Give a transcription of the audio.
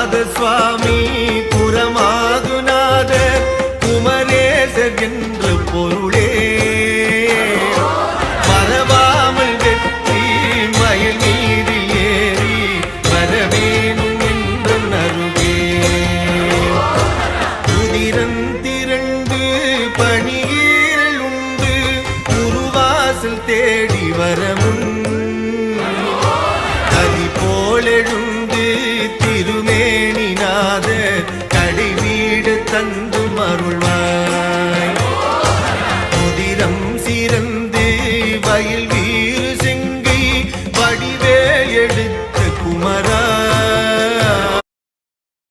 சுவாமி புறமாதுநாதர் குமரேசர் என்ற பொருளே மறவாமல் வெற்றி மயில் மீது ஏறி வரவேணும் என்ற அருகே உதிரந்திரண்டு பணியீரல் உண்டு உருவாசல் தேடி வரமுன் அதி போலெழுந்து திருமேனி